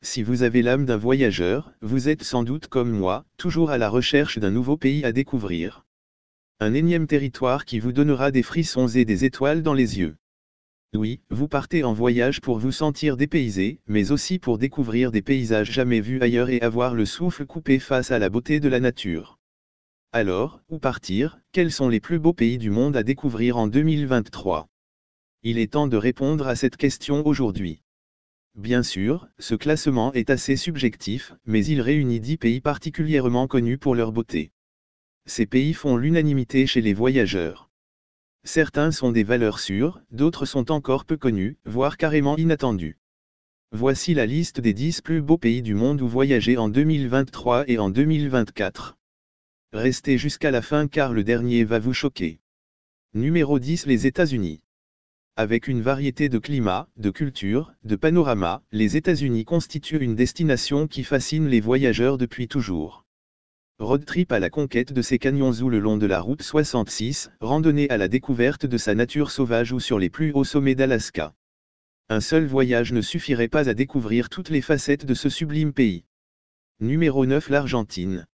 Si vous avez l'âme d'un voyageur, vous êtes sans doute comme moi, toujours à la recherche d'un nouveau pays à découvrir. Un énième territoire qui vous donnera des frissons et des étoiles dans les yeux. Oui, vous partez en voyage pour vous sentir dépaysé, mais aussi pour découvrir des paysages jamais vus ailleurs et avoir le souffle coupé face à la beauté de la nature. Alors, où partir? Quels sont les plus beaux pays du monde à découvrir en 2023? Il est temps de répondre à cette question aujourd'hui. Bien sûr, ce classement est assez subjectif, mais il réunit 10 pays particulièrement connus pour leur beauté. Ces pays font l'unanimité chez les voyageurs. Certains sont des valeurs sûres, d'autres sont encore peu connus, voire carrément inattendus. Voici la liste des 10 plus beaux pays du monde où voyager en 2023 et en 2024. Restez jusqu'à la fin car le dernier va vous choquer. Numéro 10, les États-Unis. Avec une variété de climats, de cultures, de panoramas, les États-Unis constituent une destination qui fascine les voyageurs depuis toujours. Road trip à la conquête de ses canyons ou le long de la route 66, randonnée à la découverte de sa nature sauvage ou sur les plus hauts sommets d'Alaska. Un seul voyage ne suffirait pas à découvrir toutes les facettes de ce sublime pays. Numéro 9, l'Argentine.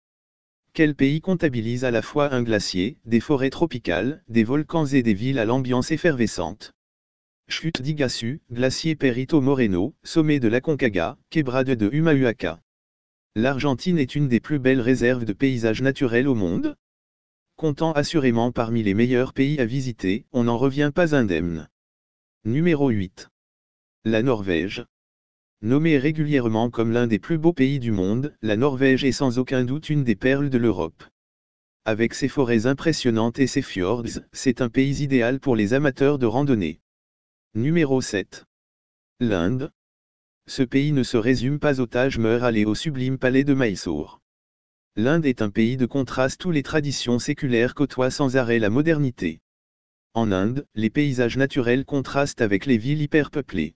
Quel pays comptabilise à la fois un glacier, des forêts tropicales, des volcans et des villes à l'ambiance effervescente? Chute d'Iguaçu, glacier Perito Moreno, sommet de l'Aconcagua, quebrade de Humahuaca. L'Argentine est une des plus belles réserves de paysages naturels au monde. Comptant assurément parmi les meilleurs pays à visiter, on n'en revient pas indemne. Numéro 8. La Norvège. Nommée régulièrement comme l'un des plus beaux pays du monde, la Norvège est sans aucun doute une des perles de l'Europe. Avec ses forêts impressionnantes et ses fjords, c'est un pays idéal pour les amateurs de randonnée. Numéro 7. L'Inde. Ce pays ne se résume pas au Taj Mahal et au sublime palais de Mysore. L'Inde est un pays de contraste où les traditions séculaires côtoient sans arrêt la modernité. En Inde, les paysages naturels contrastent avec les villes hyperpeuplées.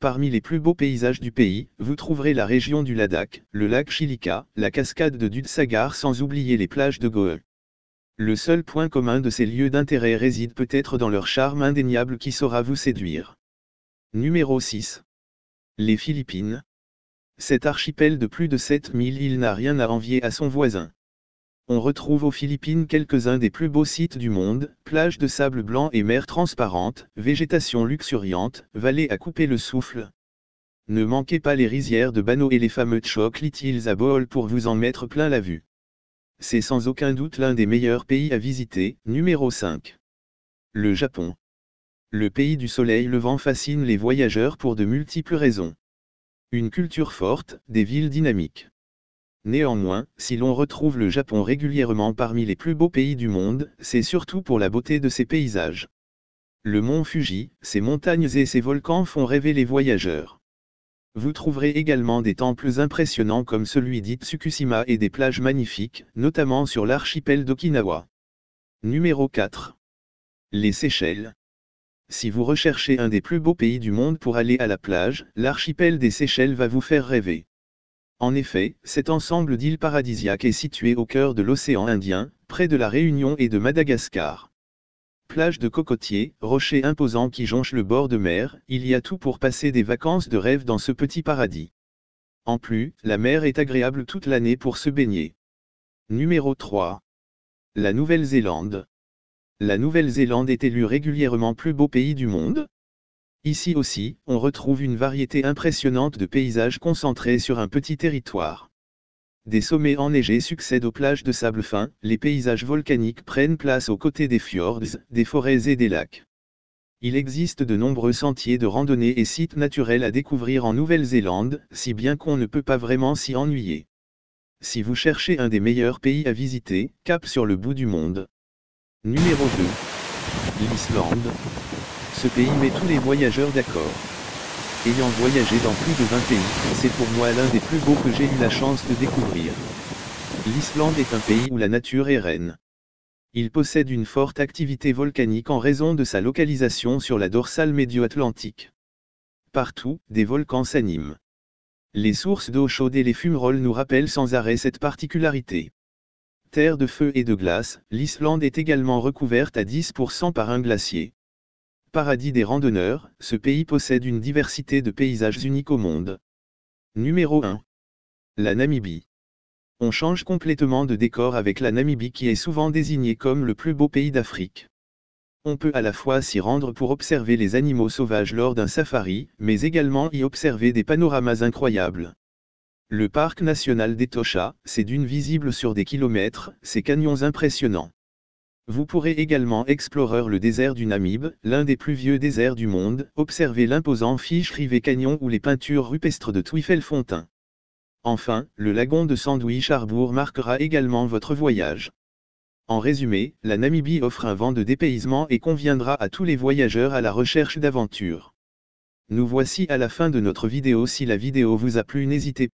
Parmi les plus beaux paysages du pays, vous trouverez la région du Ladakh, le lac Chilika, la cascade de Dudhsagar sans oublier les plages de Goa. Le seul point commun de ces lieux d'intérêt réside peut-être dans leur charme indéniable qui saura vous séduire. Numéro 6. Les Philippines. Cet archipel de plus de 7000 îles n'a rien à envier à son voisin. On retrouve aux Philippines quelques-uns des plus beaux sites du monde, plages de sable blanc et mer transparente, végétation luxuriante, vallées à couper le souffle. Ne manquez pas les rizières de Bano et les fameux Chocolate Hills à Bohol pour vous en mettre plein la vue. C'est sans aucun doute l'un des meilleurs pays à visiter. Numéro 5. Le Japon. Le pays du soleil levant fascine les voyageurs pour de multiples raisons. Une culture forte, des villes dynamiques. Néanmoins, si l'on retrouve le Japon régulièrement parmi les plus beaux pays du monde, c'est surtout pour la beauté de ses paysages. Le mont Fuji, ses montagnes et ses volcans font rêver les voyageurs. Vous trouverez également des temples impressionnants comme celui d'Itsukushima et des plages magnifiques, notamment sur l'archipel d'Okinawa. Numéro 4. Les Seychelles. Si vous recherchez un des plus beaux pays du monde pour aller à la plage, l'archipel des Seychelles va vous faire rêver. En effet, cet ensemble d'îles paradisiaques est situé au cœur de l'océan Indien, près de la Réunion et de Madagascar. Plages de cocotiers, rochers imposants qui jonchent le bord de mer, il y a tout pour passer des vacances de rêve dans ce petit paradis. En plus, la mer est agréable toute l'année pour se baigner. Numéro 3. La Nouvelle-Zélande. La Nouvelle-Zélande est élue régulièrement plus beau pays du monde. Ici aussi, on retrouve une variété impressionnante de paysages concentrés sur un petit territoire. Des sommets enneigés succèdent aux plages de sable fin, les paysages volcaniques prennent place aux côtés des fjords, des forêts et des lacs. Il existe de nombreux sentiers de randonnée et sites naturels à découvrir en Nouvelle-Zélande, si bien qu'on ne peut pas vraiment s'y ennuyer. Si vous cherchez un des meilleurs pays à visiter, cap sur le bout du monde. Numéro 2. L'Islande. Ce pays met tous les voyageurs d'accord. Ayant voyagé dans plus de 20 pays, c'est pour moi l'un des plus beaux que j'ai eu la chance de découvrir. L'Islande est un pays où la nature est reine. Il possède une forte activité volcanique en raison de sa localisation sur la dorsale médio-atlantique. Partout, des volcans s'animent. Les sources d'eau chaude et les fumerolles nous rappellent sans arrêt cette particularité. Terre de feu et de glace, l'Islande est également recouverte à 10% par un glacier. Paradis des randonneurs, ce pays possède une diversité de paysages uniques au monde. Numéro 1. La Namibie. On change complètement de décor avec la Namibie qui est souvent désignée comme le plus beau pays d'Afrique. On peut à la fois s'y rendre pour observer les animaux sauvages lors d'un safari, mais également y observer des panoramas incroyables. Le parc national d'Etosha, ses dunes visibles sur des kilomètres, ses canyons impressionnants. Vous pourrez également explorer le désert du Namibe, l'un des plus vieux déserts du monde, observer l'imposant Fish River Canyon ou les peintures rupestres de Tweefelfontein. Enfin, le lagon de Sandwich Harbour marquera également votre voyage. En résumé, la Namibie offre un vent de dépaysement et conviendra à tous les voyageurs à la recherche d'aventure. Nous voici à la fin de notre vidéo. Si la vidéo vous a plu, n'hésitez